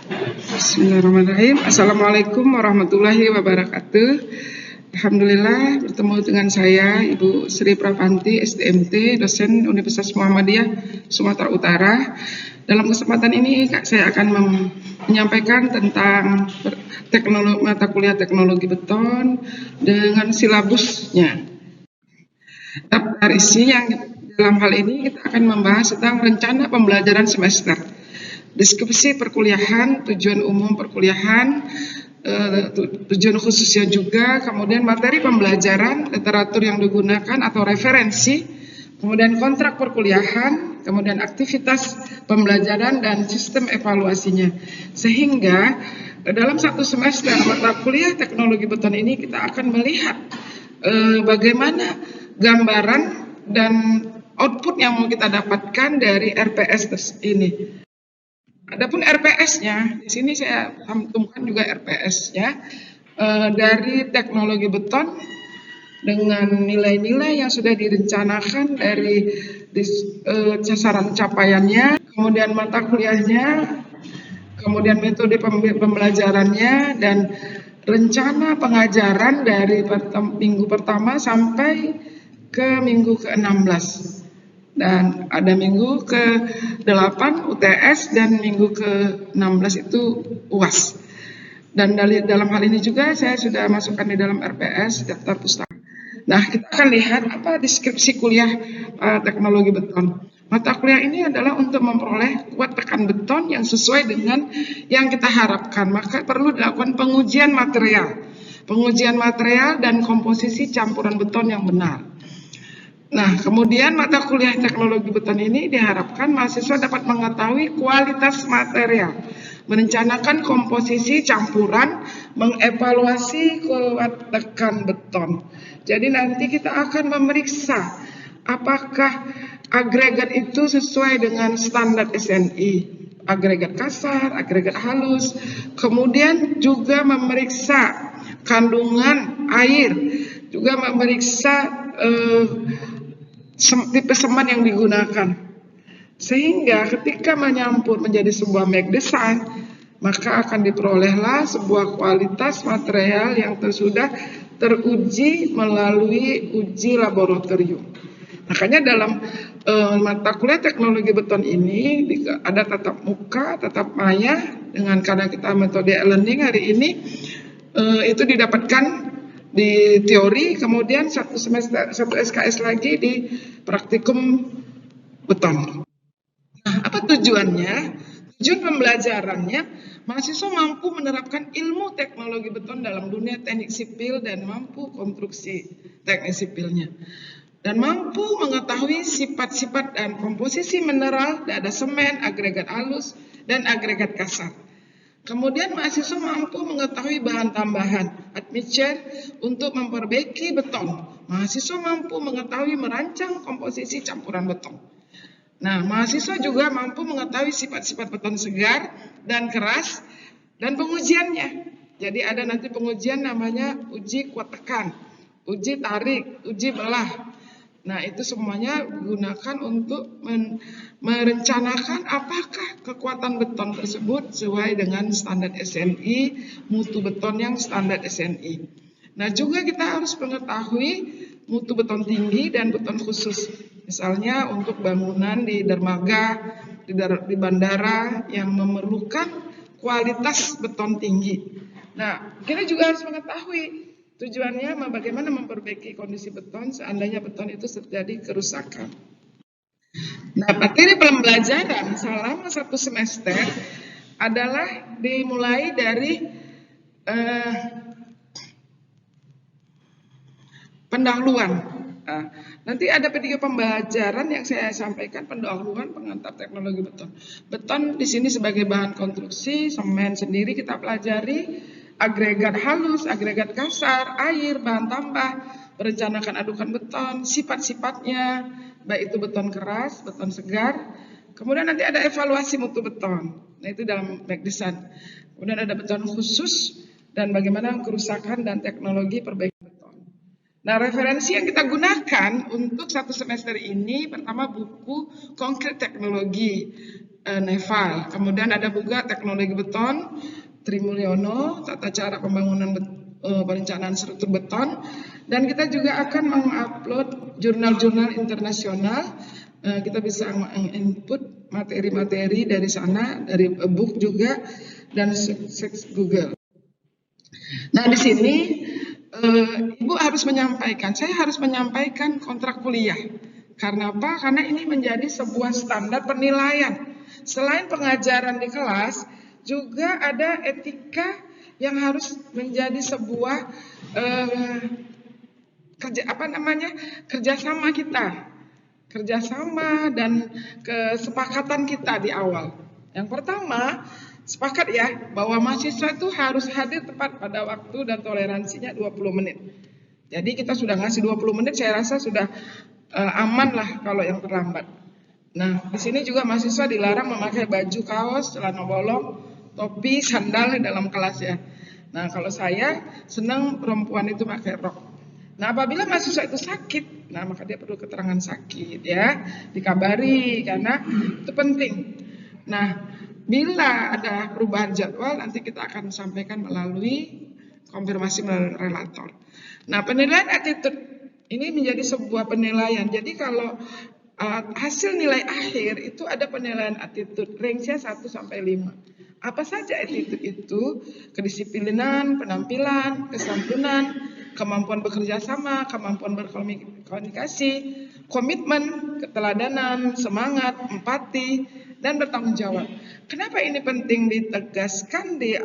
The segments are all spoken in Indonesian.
Bismillahirrahmanirrahim. Assalamualaikum warahmatullahi wabarakatuh. Alhamdulillah bertemu dengan saya Ibu Sri Prapanti, SDMT, dosen Universitas Muhammadiyah Sumatera Utara. Dalam kesempatan ini saya akan menyampaikan tentang mata kuliah teknologi beton dengan silabusnya. Daftar isi yang dalam hal ini kita akan membahas tentang rencana pembelajaran semester, deskripsi perkuliahan, tujuan umum perkuliahan, tujuan khususnya juga, kemudian materi pembelajaran, literatur yang digunakan atau referensi, kemudian kontrak perkuliahan, kemudian aktivitas pembelajaran dan sistem evaluasinya. Sehingga dalam satu semester mata kuliah teknologi beton ini kita akan melihat bagaimana gambaran dan output yang mau kita dapatkan dari RPS ini. Adapun RPS-nya, di sini saya cantumkan juga RPS-nya dari teknologi beton dengan nilai-nilai yang sudah direncanakan dari sasaran capaiannya, kemudian mata kuliahnya, kemudian metode pembelajarannya, dan rencana pengajaran dari minggu pertama sampai ke minggu ke-16. Dan ada minggu ke-8 UTS dan minggu ke-16 itu UAS. Dan dalam hal ini juga saya sudah masukkan di dalam RPS, daftar pustaka. Nah, kita akan lihat apa deskripsi kuliah teknologi beton. Mata kuliah ini adalah untuk memperoleh kuat tekan beton yang sesuai dengan yang kita harapkan. Maka perlu dilakukan pengujian material dan komposisi campuran beton yang benar. Nah, kemudian mata kuliah teknologi beton ini diharapkan mahasiswa dapat mengetahui kualitas material, merencanakan komposisi campuran, mengevaluasi kuat tekan beton. Jadi nanti kita akan memeriksa apakah agregat itu sesuai dengan standar SNI, agregat kasar, agregat halus, kemudian juga memeriksa kandungan air, juga memeriksa tipe semen yang digunakan. Sehingga ketika menyampur menjadi sebuah make design, maka akan diperolehlah sebuah kualitas material yang sudah teruji melalui uji laboratorium. Makanya dalam mata kuliah teknologi beton ini ada tatap muka, tatap maya, dengan karena kita metode e-learning hari ini itu didapatkan di teori, kemudian satu SKS lagi di praktikum beton. Nah, apa tujuannya? Tujuan pembelajarannya, mahasiswa mampu menerapkan ilmu teknologi beton dalam dunia teknik sipil dan mampu konstruksi teknik sipilnya. Dan mampu mengetahui sifat-sifat dan komposisi mineral, ada semen, agregat halus, dan agregat kasar. Kemudian mahasiswa mampu mengetahui bahan tambahan, admixture, untuk memperbaiki beton. Mahasiswa mampu mengetahui merancang komposisi campuran beton. Nah, mahasiswa juga mampu mengetahui sifat-sifat beton segar dan keras dan pengujiannya. Jadi ada nanti pengujian namanya uji kuat tekan, uji tarik, uji belah. Nah, itu semuanya digunakan untuk merencanakan apakah kekuatan beton tersebut sesuai dengan standar SNI, mutu beton yang standar SNI. Nah, juga kita harus mengetahui mutu beton tinggi dan beton khusus. Misalnya untuk bangunan di dermaga, di bandara yang memerlukan kualitas beton tinggi. Nah, kita juga harus mengetahui tujuannya bagaimana memperbaiki kondisi beton seandainya beton itu terjadi kerusakan. Nah, materi pembelajaran selama satu semester adalah dimulai dari pendahuluan. Nah, nanti ada video pembelajaran yang saya sampaikan, pendahuluan pengantar teknologi beton. Beton di sini sebagai bahan konstruksi, semen sendiri kita pelajari, agregat halus, agregat kasar, air, bahan tambah, merencanakan adukan beton, sifat-sifatnya, baik itu beton keras, beton segar. Kemudian nanti ada evaluasi mutu beton. Nah, itu dalam make design. Kemudian ada beton khusus dan bagaimana kerusakan dan teknologi perbaikan beton. Nah, referensi yang kita gunakan untuk satu semester ini, pertama buku Konkret Teknologi Neval. Kemudian ada juga teknologi beton, Trimulyono, tata cara pembangunan perencanaan struktur beton, dan kita juga akan mengupload jurnal-jurnal internasional. Kita bisa menginput materi-materi dari sana, dari book juga, dan search Google. Nah, di sini Ibu harus menyampaikan, saya harus menyampaikan kontrak kuliah. Karena apa? Karena ini menjadi sebuah standar penilaian. Selain pengajaran di kelas, juga ada etika yang harus menjadi sebuah kerjasama kita, kerjasama dan kesepakatan kita di awal. Yang pertama, sepakat ya bahwa mahasiswa itu harus hadir tepat pada waktu dan toleransinya 20 menit. Jadi kita sudah ngasih 20 menit, saya rasa sudah aman lah kalau yang terlambat. Nah, di sini juga mahasiswa dilarang memakai baju kaos, celana bolong, topi, sandal dalam kelas ya. Nah, kalau saya senang perempuan itu pakai rok. Nah, apabila mahasiswa itu sakit, nah maka dia perlu keterangan sakit ya, dikabari karena itu penting. Nah, bila ada perubahan jadwal, nanti kita akan sampaikan melalui konfirmasi melalui relator. Nah, penilaian attitude ini menjadi sebuah penilaian. Jadi kalau hasil nilai akhir itu ada penilaian attitude, range-nya 1 sampai 5. Apa saja attitude itu? Kedisiplinan, penampilan, kesantunan, kemampuan bekerja sama, kemampuan berkomunikasi, komitmen, keteladanan, semangat, empati, dan bertanggung jawab. Kenapa ini penting ditegaskan di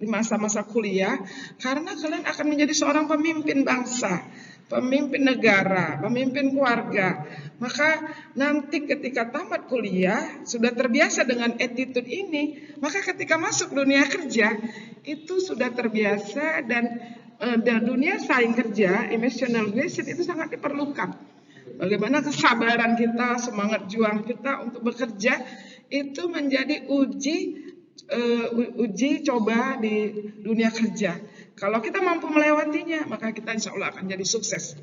masa-masa kuliah? Karena kalian akan menjadi seorang pemimpin bangsa, pemimpin negara, pemimpin keluarga. Maka nanti ketika tamat kuliah sudah terbiasa dengan attitude ini, maka ketika masuk dunia kerja itu sudah terbiasa dan dunia saing kerja, emotional leadership itu sangat diperlukan. Bagaimana kesabaran kita, semangat juang kita untuk bekerja itu menjadi uji coba di dunia kerja. Kalau kita mampu melewatinya, maka kita insya Allah akan jadi sukses.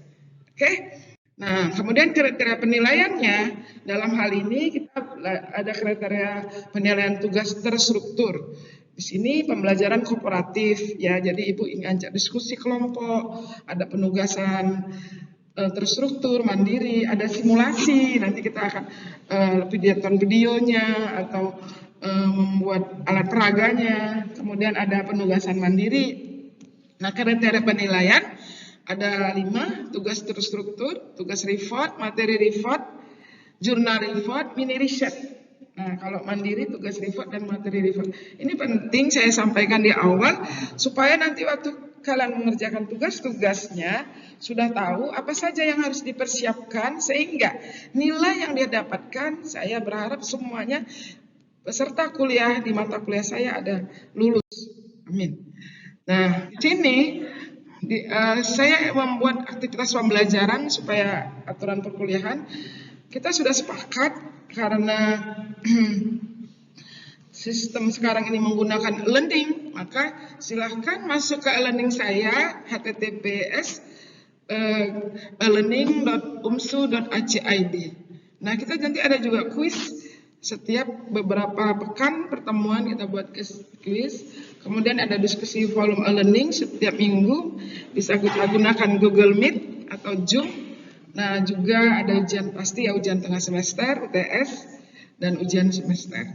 Oke? Nah, kemudian kriteria penilaiannya, dalam hal ini kita ada kriteria penilaian tugas terstruktur. Di sini pembelajaran kooperatif, ya. Jadi Ibu ingin ajak diskusi kelompok, ada penugasan terstruktur, mandiri, ada simulasi. Nanti kita akan videokan videonya atau membuat alat peraganya. Kemudian ada penugasan mandiri. Nah, kriteria penilaian ada 5, tugas terstruktur, tugas report, materi report, jurnal report, mini riset. Nah, kalau mandiri, tugas report dan materi report. Ini penting saya sampaikan di awal, supaya nanti waktu kalian mengerjakan tugas-tugasnya, sudah tahu apa saja yang harus dipersiapkan, sehingga nilai yang dia dapatkan, saya berharap semuanya peserta kuliah di mata kuliah saya ada lulus. Amin. Nah, di sini saya membuat aktivitas pembelajaran supaya aturan perkuliahan kita sudah sepakat karena sistem sekarang ini menggunakan e-learning, maka silahkan masuk ke e-learning saya https elearning.umsu.ac.id. Nah, kita nanti ada juga kuis setiap beberapa pekan pertemuan kita buat kuis. Kemudian ada diskusi volume e-learning setiap minggu, bisa kita gunakan Google Meet atau Zoom. Nah, juga ada ujian pasti ya, ujian tengah semester, UTS, dan ujian semester,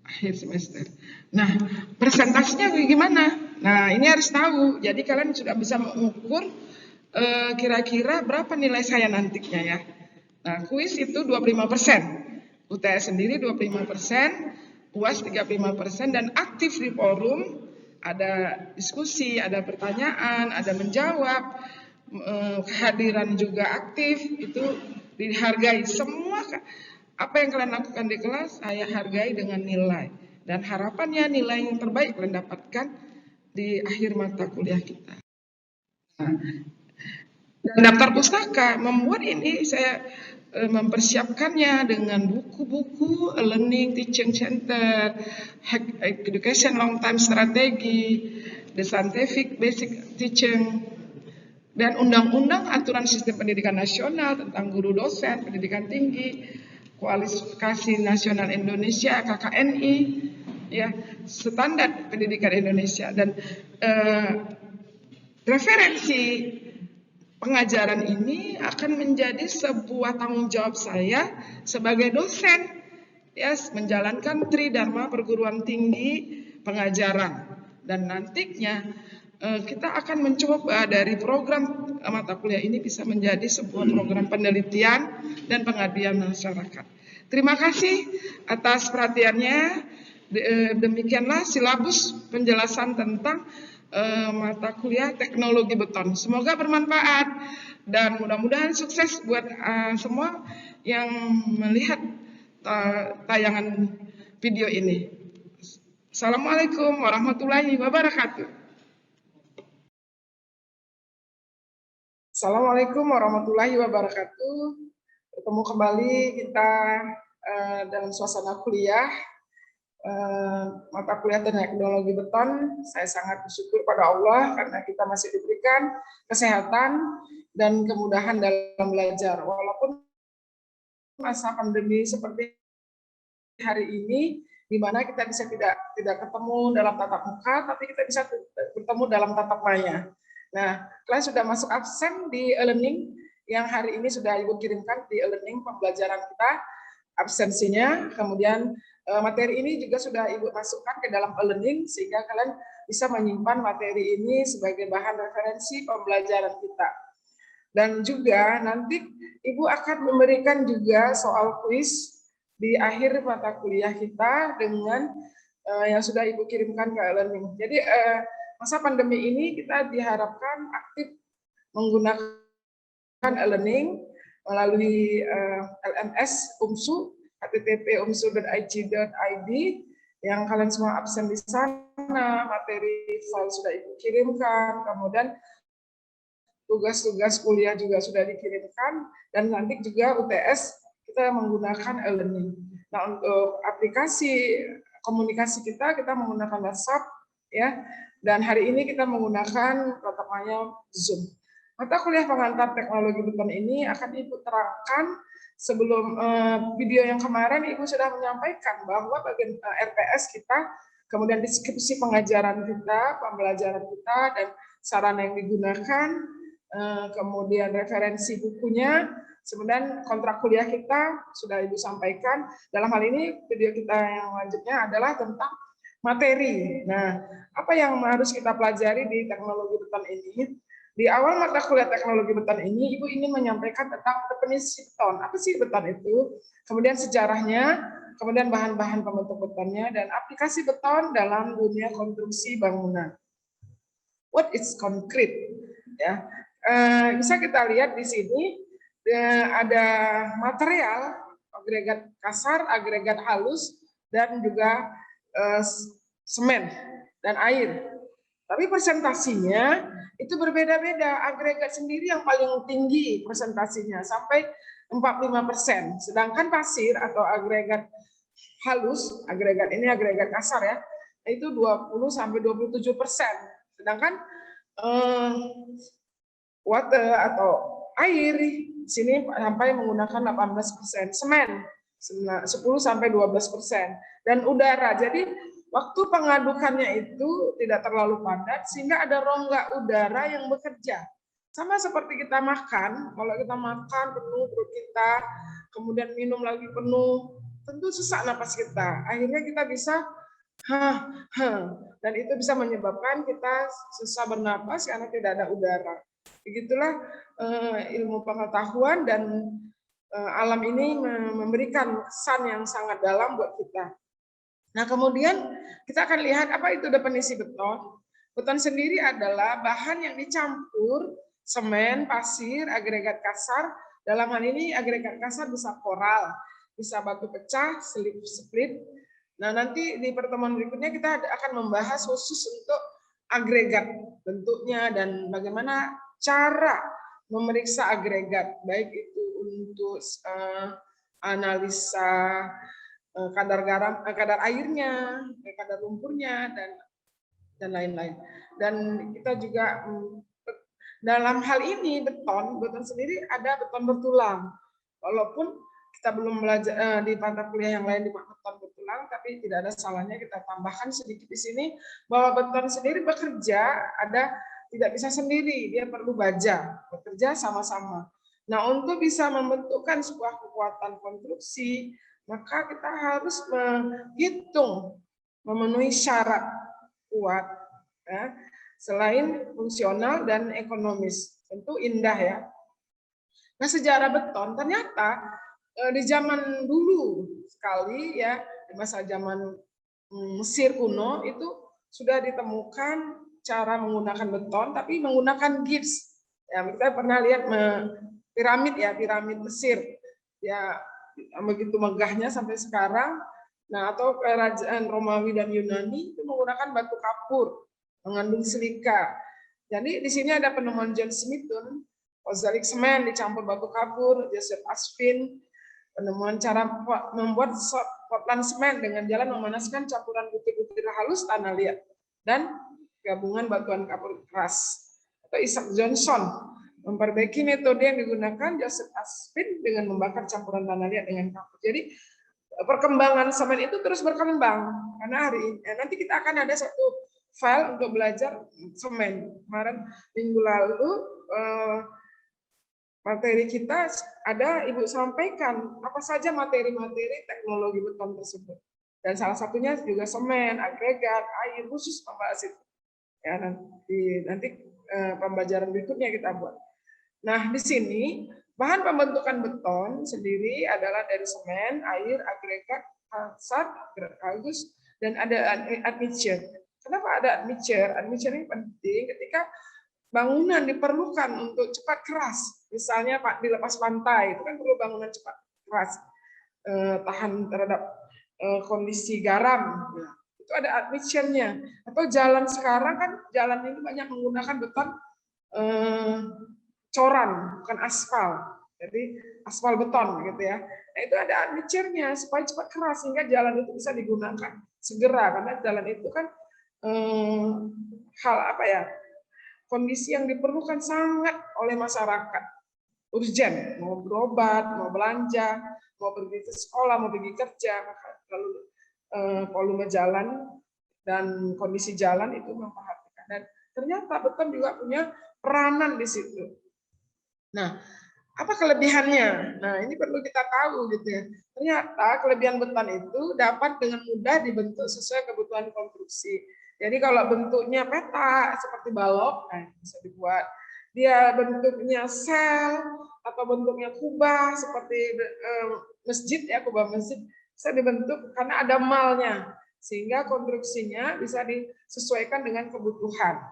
akhir semester. Nah, presentasinya bagaimana? Nah, ini harus tahu. Jadi kalian sudah bisa mengukur kira-kira berapa nilai saya nantinya ya. Nah, kuis itu 25%. UTS sendiri 25%, UAS 35%, dan aktif di forum, ada diskusi, ada pertanyaan, ada menjawab, kehadiran juga aktif, itu dihargai. Semua apa yang kalian lakukan di kelas, saya hargai dengan nilai. Dan harapannya nilai yang terbaik kalian dapatkan di akhir mata kuliah kita. Nah, dan daftar pustaka, membuat ini saya mempersiapkannya dengan buku-buku learning teaching center, education long time strategy, the scientific basic teaching, dan undang-undang aturan sistem pendidikan nasional tentang guru dosen pendidikan tinggi, kualifikasi nasional Indonesia KKNI, ya, standar pendidikan Indonesia, dan referensi pengajaran ini akan menjadi sebuah tanggung jawab saya sebagai dosen, ya, menjalankan Tridharma perguruan tinggi pengajaran. Dan nantinya kita akan mencoba dari program mata kuliah ini bisa menjadi sebuah program penelitian dan pengabdian masyarakat. Terima kasih atas perhatiannya. Demikianlah silabus penjelasan tentang mata kuliah teknologi beton. Semoga bermanfaat dan mudah-mudahan sukses buat semua yang melihat tayangan video ini. Assalamualaikum warahmatullahi wabarakatuh. Assalamualaikum warahmatullahi wabarakatuh. Bertemu kembali kita dalam suasana kuliah. Mata kuliah teknologi beton. Saya sangat bersyukur pada Allah karena kita masih diberikan kesehatan dan kemudahan dalam belajar. Walaupun masa pandemi seperti hari ini, di mana kita bisa tidak ketemu dalam tatap muka, tapi kita bisa bertemu dalam tatap maya. Nah, kalian sudah masuk absen di e-learning yang hari ini sudah Ibu kirimkan di e-learning pembelajaran kita, absensinya, kemudian materi ini juga sudah Ibu masukkan ke dalam e-learning sehingga kalian bisa menyimpan materi ini sebagai bahan referensi pembelajaran kita. Dan juga nanti Ibu akan memberikan juga soal kuis di akhir mata kuliah kita dengan yang sudah Ibu kirimkan ke e-learning. Jadi masa pandemi ini kita diharapkan aktif menggunakan e-learning melalui LMS UMSU, http://umsu.ig.id, yang kalian semua absen di sana, materi file sudah Ibu kirimkan, kemudian tugas-tugas kuliah juga sudah dikirimkan, dan nanti juga UTS kita menggunakan e-learning. Nah, untuk aplikasi komunikasi kita menggunakan WhatsApp, ya. Dan hari ini kita menggunakan protokol Zoom. Mata kuliah pengantar teknologi beton ini akan Ibu terangkan sebelum video yang kemarin Ibu sudah menyampaikan bahwa bagian RPS kita, kemudian deskripsi pengajaran kita, pembelajaran kita, dan sarana yang digunakan, kemudian referensi bukunya, kemudian kontrak kuliah kita sudah Ibu sampaikan. Dalam hal ini video kita yang lanjutnya adalah tentang materi. Nah, apa yang harus kita pelajari di teknologi beton ini? Di awal mata kuliah teknologi beton ini, Ibu ingin menyampaikan tentang definisi beton. Apa sih beton itu? Kemudian sejarahnya, kemudian bahan-bahan pembentuk betonnya, dan aplikasi beton dalam dunia konstruksi bangunan. What is concrete? Ya, bisa kita lihat di sini ada material agregat kasar, agregat halus, dan juga semen dan air. Tapi presentasinya itu berbeda-beda. Agregat sendiri yang paling tinggi presentasinya sampai 45%. Sedangkan pasir atau agregat halus, agregat ini agregat kasar ya, itu 20 sampai 27%. Sedangkan water atau air sini sampai menggunakan 18%, semen 10 sampai 12%, dan udara. Jadi waktu pengadukannya itu tidak terlalu padat sehingga ada rongga udara yang bekerja. Sama seperti kita makan, kalau kita makan penuh perut kita, kemudian minum lagi penuh, tentu sesak napas kita. Akhirnya kita bisa dan itu bisa menyebabkan kita susah bernapas karena tidak ada udara. Begitulah ilmu pengetahuan, dan alam ini memberikan kesan yang sangat dalam buat kita. Nah, kemudian kita akan lihat apa itu definisi beton. Beton sendiri adalah bahan yang dicampur semen, pasir, agregat kasar. Dalam hal ini agregat kasar bisa koral, bisa batu pecah, split. Nah, nanti di pertemuan berikutnya kita akan membahas khusus untuk agregat, bentuknya dan bagaimana cara memeriksa agregat, baik itu untuk analisa kadar garam, kadar airnya, kadar lumpurnya, dan lain-lain. Dan kita juga dalam hal ini beton sendiri ada beton bertulang. Walaupun kita belum belajar di mata kuliah yang lain di beton betulan, tapi tidak ada salahnya kita tambahkan sedikit di sini bahwa beton sendiri bekerja tidak bisa sendiri, dia perlu baja, bekerja sama-sama. Nah, untuk bisa membentukkan sebuah kekuatan konstruksi, maka kita harus menghitung memenuhi syarat kuat, ya, selain fungsional dan ekonomis. Tentu indah ya. Nah, sejarah beton ternyata di zaman dulu sekali ya, di masa zaman Mesir kuno itu sudah ditemukan cara menggunakan beton tapi menggunakan gips. Ya, kita pernah lihat piramid Mesir. Ya, begitu megahnya sampai sekarang. Nah, atau kerajaan Romawi dan Yunani itu menggunakan batu kapur mengandung silika. Jadi di sini ada penemuan John Smithson, ozalic semen dicampur batu kapur, Joseph Aspin, penemuan cara membuat Portland semen dengan jalan memanaskan campuran butir-butir halus tanah liat dan gabungan batuan kapur keras. Atau Isaac Johnson memperbaiki metode yang digunakan Joseph Aspin dengan membakar campuran tanah liat dengan kapur. Jadi perkembangan semen itu terus berkembang karena hari ini nanti kita akan ada satu file untuk belajar semen. Kemarin minggu lalu materi kita ada Ibu sampaikan apa saja materi-materi teknologi beton tersebut. Dan salah satunya juga semen, agregat, air, khusus membahas itu. Ya, nanti pembelajaran berikutnya kita buat. Nah, di sini bahan pembentukan beton sendiri adalah dari semen, air, agregat, kalsat, kalgus, dan ada admixture. Kenapa ada admixture? Admixture ini penting ketika bangunan diperlukan untuk cepat keras. Misalnya Pak dilepas pantai, itu kan perlu bangunan cepat keras, tahan terhadap kondisi garam. Ya. Itu ada admixture-nya. Atau jalan sekarang kan jalan ini banyak menggunakan beton coran, bukan aspal. Jadi aspal beton gitu ya. Nah, itu ada admixture-nya supaya cepat keras sehingga jalan itu bisa digunakan segera karena jalan itu kan hal apa ya? Kondisi yang diperlukan sangat oleh masyarakat. Urgent, mau berobat, mau belanja, mau pergi ke sekolah, mau pergi kerja, lalu volume jalan dan kondisi jalan itu memperhatikan. Dan ternyata beton juga punya peranan di situ. Nah, apa kelebihannya? Nah, ini perlu kita tahu gitu ya. Ternyata kelebihan beton itu dapat dengan mudah dibentuk sesuai kebutuhan konstruksi. Jadi kalau bentuknya peta seperti balok, nah bisa dibuat. Dia bentuknya sel atau bentuknya kubah seperti masjid ya, kubah masjid bisa dibentuk karena ada malnya sehingga konstruksinya bisa disesuaikan dengan kebutuhan.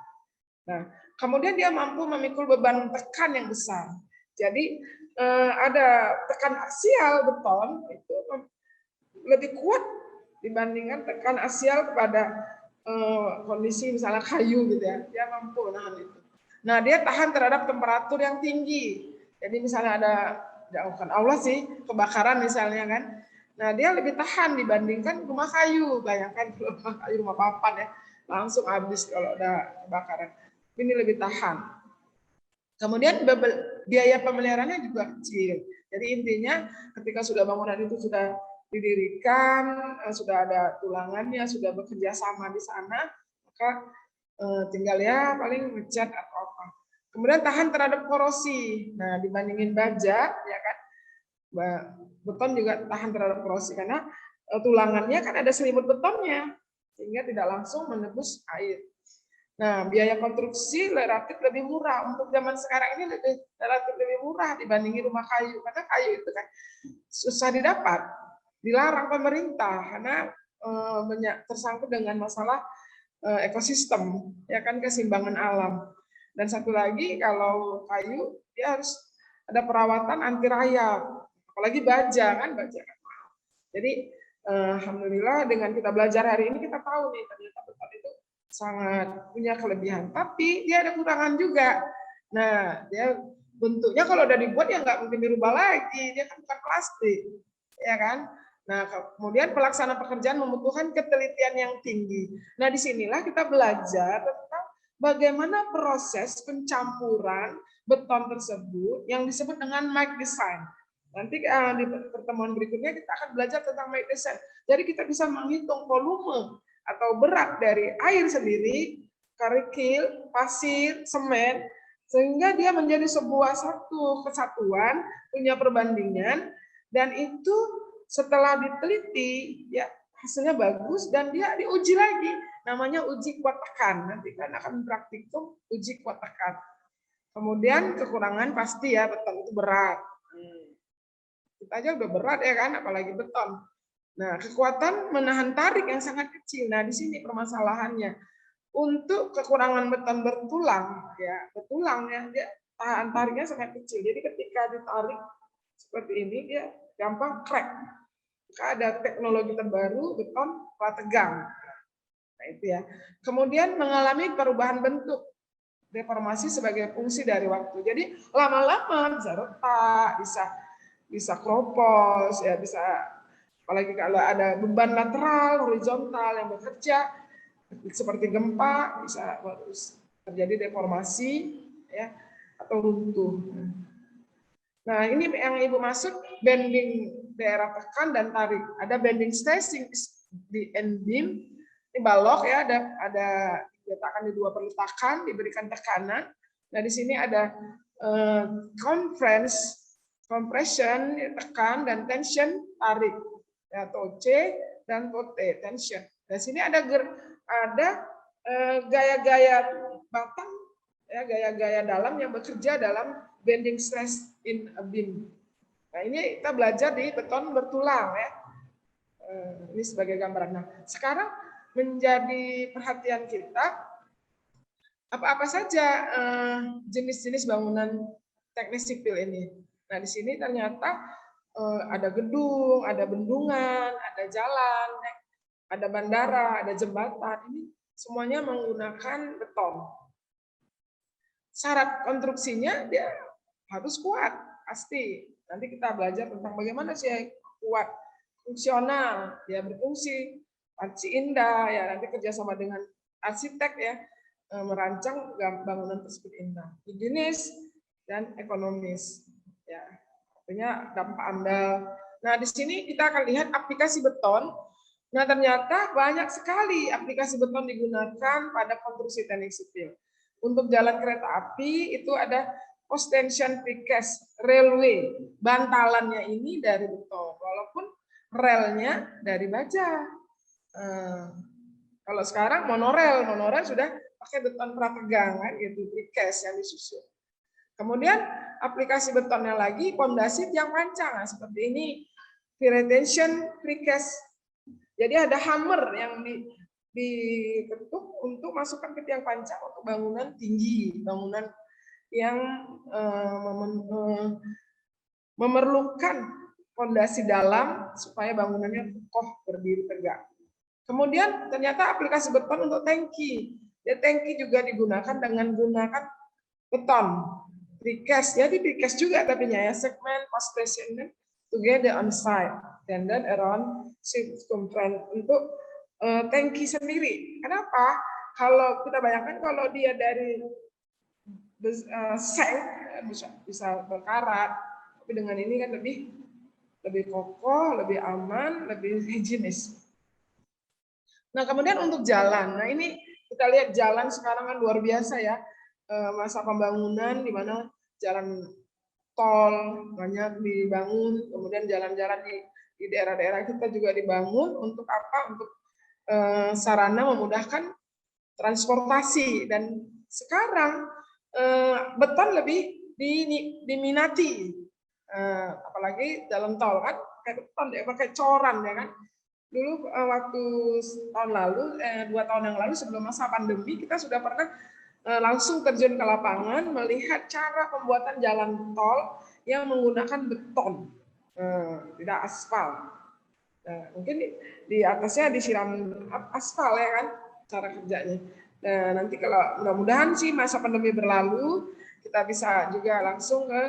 Nah, kemudian dia mampu memikul beban tekan yang besar. Jadi ada tekan aksial beton itu lebih kuat dibandingkan tekan aksial kepada kondisi misalnya kayu gitu ya, dia mampu menahan itu. Nah, dia tahan terhadap temperatur yang tinggi. Jadi misalnya ada, ya bukan Allah sih, kebakaran misalnya kan. Nah, dia lebih tahan dibandingkan rumah kayu. Bayangkan kalau rumah kayu, rumah papan ya, langsung habis kalau ada kebakaran. Ini lebih tahan. Kemudian biaya pemeliharaannya juga kecil. Jadi intinya ketika sudah bangunan itu sudah didirikan, sudah ada tulangannya, sudah bekerja sama di sana, maka tinggal ya paling ngecat atau apa. Kemudian tahan terhadap korosi. Nah, dibandingin baja, ya kan, beton juga tahan terhadap korosi karena tulangannya kan ada selimut betonnya, sehingga tidak langsung menembus air. Nah, biaya konstruksi relatif lebih murah. Untuk zaman sekarang ini relatif lebih murah dibandingin rumah kayu. Karena kayu itu kan susah didapat, dilarang pemerintah karena tersangkut dengan masalah ekosistem, ya kan, keseimbangan alam. Dan satu lagi kalau kayu dia harus ada perawatan anti rayap, apalagi baja kan mahal. Jadi alhamdulillah dengan kita belajar hari ini kita tahu nih ternyata beton itu sangat punya kelebihan, tapi dia ada kurangan juga. Nah, dia bentuknya kalau udah dibuat ya nggak mungkin dirubah lagi, dia kan bukan plastik, ya kan. Nah, kemudian pelaksana pekerjaan membutuhkan ketelitian yang tinggi. Nah, disinilah kita belajar tentang bagaimana proses pencampuran beton tersebut yang disebut dengan mic design. Nanti di pertemuan berikutnya kita akan belajar tentang make design. Jadi kita bisa menghitung volume atau berat dari air sendiri, kerikil, pasir, semen, sehingga dia menjadi sebuah satu kesatuan, punya perbandingan, dan itu setelah diteliti, ya hasilnya bagus, dan dia diuji lagi, namanya uji kuat tekan. Nanti kan akan praktikum uji kuat tekan. Kemudian kekurangan pasti ya, beton itu berat. Kita aja udah berat ya kan, apalagi beton. Nah, kekuatan menahan tarik yang sangat kecil. Nah, di sini permasalahannya. Untuk kekurangan beton bertulang, ya bertulang ya, dia tahan tariknya sangat kecil. Jadi ketika ditarik seperti ini, dia gampang crack. Maka ada teknologi terbaru, beton prategang. Nah, itu ya. Kemudian mengalami perubahan bentuk, deformasi sebagai fungsi dari waktu. Jadi lama-lama bisa retak, bisa kropos, ya bisa, apalagi kalau ada beban lateral, horizontal yang bekerja seperti gempa, bisa terjadi deformasi ya atau runtuh. Nah, ini yang Ibu maksud bending daerah tekan dan tarik. Ada bending stressing di end beam, ini balok ya, ada diletakkan di dua peletakan, diberikan tekanan. Nah, di sini ada compression tekan dan tension tarik, ya, atau C dan T tension. Di sini ada gaya-gaya batang, ya, gaya-gaya dalam yang bekerja dalam bending stress in a beam. Nah, ini kita belajar di beton bertulang ya. Ini sebagai gambaran. Nah, sekarang menjadi perhatian kita apa-apa saja jenis-jenis bangunan teknis sipil ini. Nah, di sini ternyata ada gedung, ada bendungan, ada jalan, ada bandara, ada jembatan. Ini semuanya menggunakan beton. Syarat konstruksinya dia harus kuat, pasti. Nanti kita belajar tentang bagaimana sih kuat, fungsional, ya berfungsi, arsi indah, ya nanti kerjasama dengan arsitek ya, merancang bangunan tersebut indah, higienis dan ekonomis, ya artinya dampak amdal. Nah, di sini kita akan lihat aplikasi beton. Nah, ternyata banyak sekali aplikasi beton digunakan pada konstruksi teknik sipil. Untuk jalan kereta api itu ada post tension precast railway. Bantalannya ini dari beton, walaupun relnya dari baja. Kalau sekarang monorail sudah pakai beton prategang kan, gitu, precast yang disusun. Kemudian aplikasi betonnya lagi pondasi tiang pancang, nah, seperti ini, retention precast. Jadi ada hammer yang diketuk untuk masukkan ke tiang pancang untuk bangunan tinggi, bangunan yang memerlukan fondasi dalam supaya bangunannya kokoh berdiri tegak. Kemudian ternyata aplikasi beton untuk tangki. Ya, tangki juga digunakan dengan gunakan beton. Precast, jadi precast juga tapi ya, segmen post tension together on site and then around circumference untuk tangki sendiri. Kenapa? Kalau kita bayangkan kalau dia dari seng bisa berkarat, tapi dengan ini kan lebih kokoh, lebih aman, lebih higienis. Nah, kemudian untuk jalan, nah ini kita lihat jalan sekarang kan luar biasa ya, masa pembangunan di mana jalan tol banyak dibangun, kemudian jalan-jalan di daerah-daerah kita juga dibangun untuk apa? Untuk sarana memudahkan transportasi, dan sekarang beton lebih diminati, apalagi jalan tol kan pakai beton ya, pakai coran ya kan. Dulu waktu tahun lalu, 2 tahun yang lalu sebelum masa pandemi, kita sudah pernah langsung terjun ke lapangan melihat cara pembuatan jalan tol yang menggunakan beton, tidak aspal. Nah, mungkin di atasnya disiram aspal ya kan cara kerjanya. Nah, nanti kalau mudah-mudahan sih masa pandemi berlalu, kita bisa juga langsung ke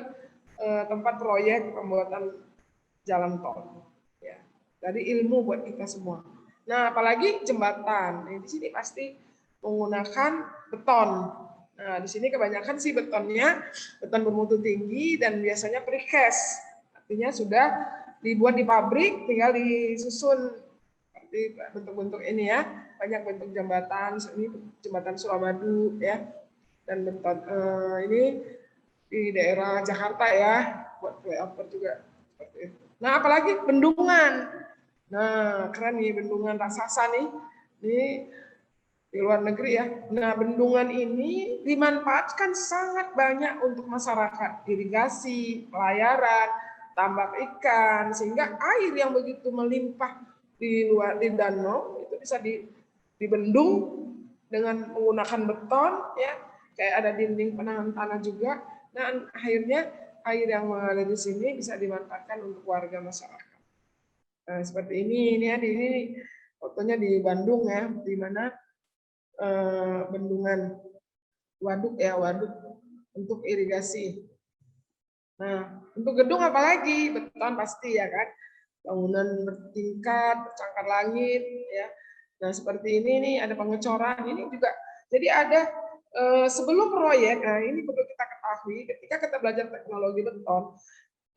tempat proyek pembuatan jalan tol. Ya, dari ilmu buat kita semua. Nah, apalagi jembatan. Nah, di sini pasti menggunakan beton. Nah, di sini kebanyakan sih betonnya beton bermutu tinggi dan biasanya precast Artinya sudah dibuat di pabrik, tinggal disusun di bentuk-bentuk ini ya, banyak bentuk jembatan. Ini jembatan Suramadu ya, dan beton ini di daerah Jakarta ya, buat flyover juga seperti itu. Nah, apalagi bendungan. Nah, keren nih bendungan raksasa nih. Ini di luar negeri ya. Nah, bendungan ini dimanfaatkan sangat banyak untuk masyarakat, irigasi, pelayaran, tambak ikan, sehingga air yang begitu melimpah di luar di danau itu bisa dibendung dengan menggunakan beton ya, kayak ada dinding penahan tanah juga. Nah, akhirnya air yang mengalir di sini bisa dimanfaatkan untuk warga masyarakat. Nah, seperti ini ya, ini fotonya di Bandung ya, di mana bendungan waduk ya, waduk untuk irigasi. Nah, untuk gedung apalagi beton pasti ya kan, bangunan bertingkat, bercangkar langit ya. Nah, seperti ini nih ada pengecoran ini juga. Jadi ada sebelum proyek, nah ini perlu kita ketahui ketika kita belajar teknologi beton,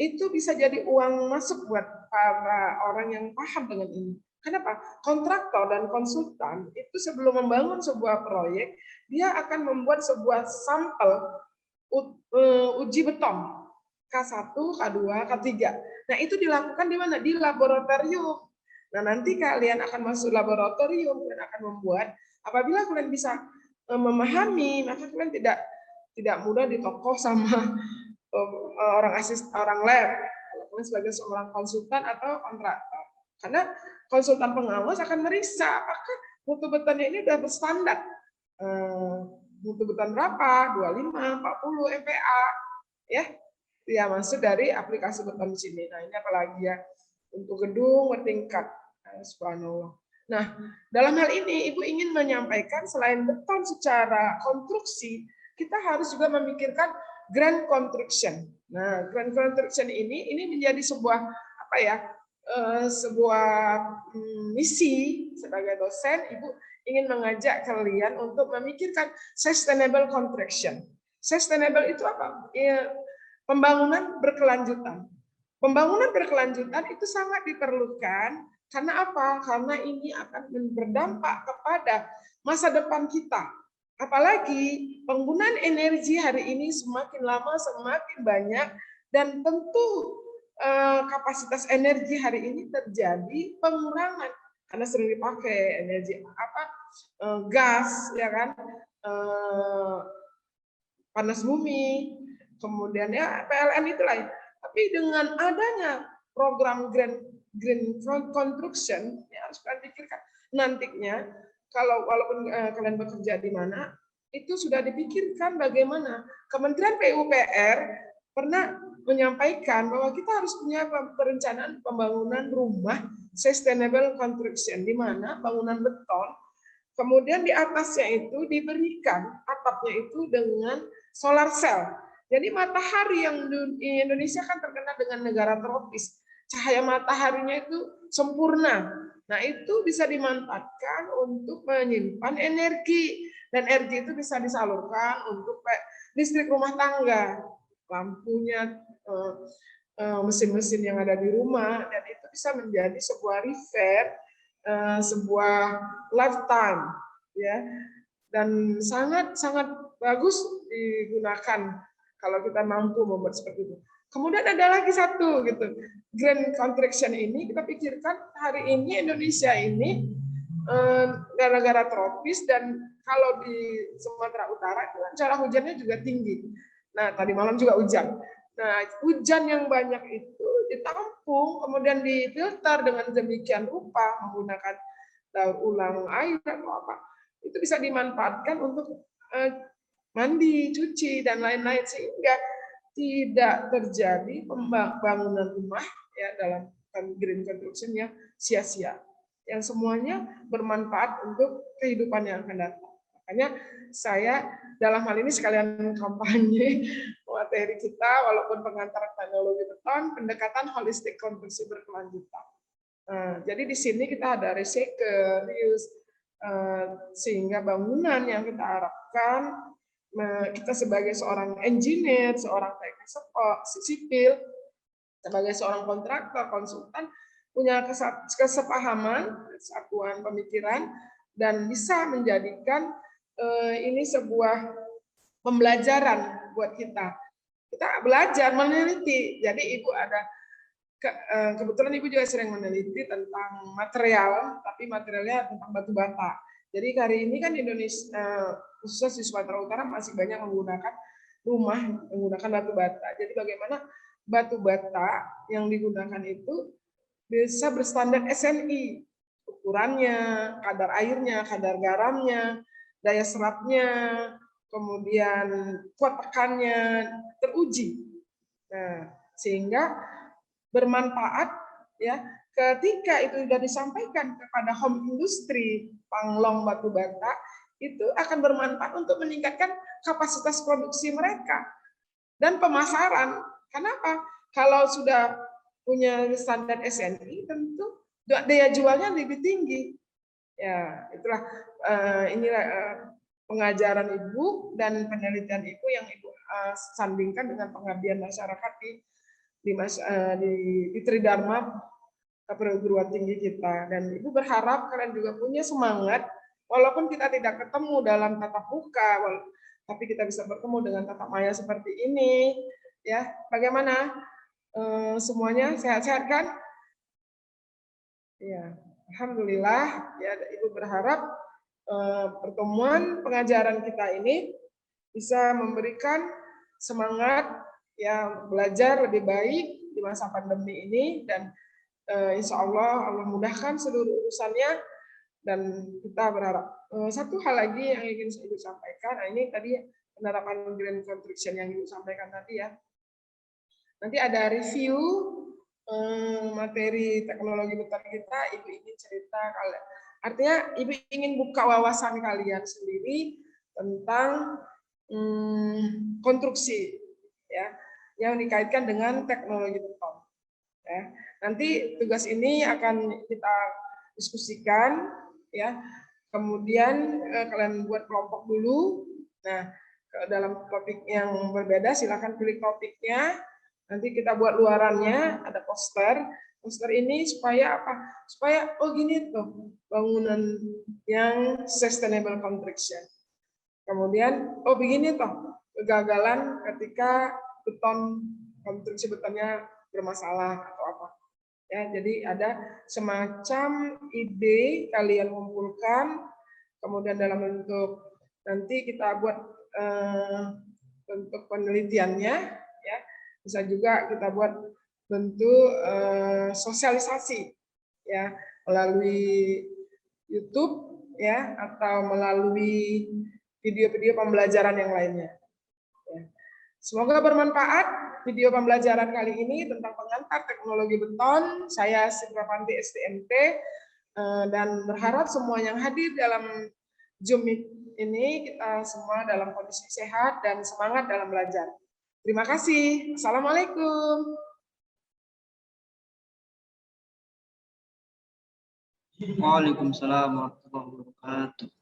itu bisa jadi uang masuk buat para orang yang paham dengan ini. Kenapa? Kontraktor dan konsultan itu sebelum membangun sebuah proyek, dia akan membuat sebuah sampel uji beton K1, K2, K3. Nah, itu dilakukan di mana? Di laboratorium. Nah, nanti kalian akan masuk laboratorium dan akan membuat, apabila kalian bisa memahami, maka kalian tidak mudah ditokoh sama orang lab, sebagai seorang konsultan atau kontraktor. Karena konsultan pengawas akan meriksa apakah mutu betonnya ini sudah berstandar. Mutu beton berapa? 25, 40 MPa. Ya, ya masuk dari aplikasi beton di sini. Nah, ini apalagi ya untuk gedung bertingkat. Subhanallah. Nah, dalam hal ini Ibu ingin menyampaikan selain beton secara konstruksi, kita harus juga memikirkan grand construction. Nah, grand construction ini menjadi sebuah apa ya? Sebuah misi sebagai dosen, Ibu ingin mengajak kalian untuk memikirkan sustainable construction. Sustainable itu apa? Ya, pembangunan berkelanjutan. Pembangunan berkelanjutan itu sangat diperlukan karena apa? Karena ini akan berdampak kepada masa depan kita. Apalagi penggunaan energi hari ini semakin lama semakin banyak dan tentu kapasitas energi hari ini terjadi pengurangan karena sering dipakai energi gas ya kan, panas bumi, kemudian ya PLN itulah. Tapi dengan adanya program green construction, ya harus kalian pikirkan nantinya kalau walaupun kalian bekerja di mana, itu sudah dipikirkan bagaimana. Kementerian PUPR pernah menyampaikan bahwa kita harus punya perencanaan pembangunan rumah sustainable construction, di mana bangunan beton, kemudian di atasnya itu diberikan atapnya itu dengan solar cell. Jadi matahari yang di Indonesia kan terkenal dengan negara tropis. Cahaya mataharinya itu sempurna. Nah, itu bisa dimanfaatkan untuk menyimpan energi. Dan energi itu bisa disalurkan untuk listrik rumah tangga. Lampunya, mesin-mesin yang ada di rumah. Dan itu bisa menjadi sebuah repair, sebuah lifetime. Ya, dan sangat bagus digunakan kalau kita mampu membuat seperti itu. Kemudian ada lagi satu gitu, grand contraction ini kita pikirkan hari ini Indonesia ini negara tropis dan kalau di Sumatera Utara itu curah hujannya juga tinggi. Nah, tadi malam juga hujan. Nah, hujan yang banyak itu ditampung kemudian difilter dengan demikian rupa menggunakan daur ulang air atau apa. Itu bisa dimanfaatkan untuk mandi, cuci dan lain-lain sehingga tidak terjadi pembangunan rumah ya dalam green construction-nya sia-sia. Yang semuanya bermanfaat untuk kehidupan yang akan datang. Makanya saya dalam hal ini sekalian kampanye materi kita walaupun pengantar teknologi beton, pendekatan holistik konstruksi berkelanjutan. Jadi di sini kita ada recycle, reuse, sehingga bangunan yang kita harapkan kita sebagai seorang engineer, seorang teknik sipil, sebagai seorang kontraktor, konsultan, punya kesepahaman, kesatuan pemikiran, dan bisa menjadikan ini sebuah pembelajaran buat kita. Kita belajar meneliti. Jadi Ibu ada kebetulan Ibu juga sering meneliti tentang material, tapi materialnya tentang batu bata. Jadi hari ini kan Indonesia, khususnya di Sumatera Utara, masih banyak menggunakan rumah menggunakan batu bata. Jadi bagaimana batu bata yang digunakan itu bisa berstandar SNI, ukurannya, kadar airnya, kadar garamnya, daya serapnya, kemudian kuat tekannya teruji. Nah, sehingga bermanfaat ya ketika itu sudah disampaikan kepada home industry panglong batu bata, itu akan bermanfaat untuk meningkatkan kapasitas produksi mereka dan pemasaran. Kenapa? Kalau sudah punya standar SNI, tentu daya jualnya lebih tinggi. Ya, itulah inilah pengajaran Ibu dan penelitian Ibu yang Ibu sandingkan dengan pengabdian masyarakat di Tridharma perguruan tinggi kita. Dan Ibu berharap kalian juga punya semangat, walaupun kita tidak ketemu dalam tatap muka, tapi kita bisa bertemu dengan tatap maya seperti ini. Ya, bagaimana? Semuanya sehat-sehat kan? Ya, alhamdulillah. Ya, Ibu berharap pertemuan pengajaran kita ini bisa memberikan semangat ya belajar lebih baik di masa pandemi ini, dan insya Allah mudahkan seluruh urusannya. Dan kita berharap satu hal lagi yang ingin Ibu sampaikan. Nah, ini tadi penerapan green construction yang Ibu sampaikan tadi ya. Nanti ada review materi teknologi beton kita. Ibu ingin cerita artinya Ibu ingin buka wawasan kalian sendiri tentang konstruksi ya yang dikaitkan dengan teknologi beton. Ya. Nanti tugas ini akan kita diskusikan ya. Kemudian kalian buat kelompok dulu. Nah, dalam topik yang berbeda silakan pilih topiknya. Nanti kita buat luarannya, ada poster. Poster ini supaya apa? Supaya oh gini tuh bangunan yang sustainable construction. Kemudian oh begini toh kegagalan ketika konstruksi betonnya bermasalah atau apa. Ya, jadi ada semacam ide kalian kumpulkan, kemudian dalam bentuk nanti kita buat bentuk penelitiannya, ya bisa juga kita buat bentuk sosialisasi, ya melalui YouTube, ya atau melalui video-video pembelajaran yang lainnya. Ya. Semoga bermanfaat video pembelajaran kali ini tentang pengantar teknologi beton. Saya Siprapanti STMT dan berharap semua yang hadir dalam Zoom ini kita semua dalam kondisi sehat dan semangat dalam belajar. Terima kasih. Assalamualaikum. Waalaikumsalam warahmatullahi wabarakatuh.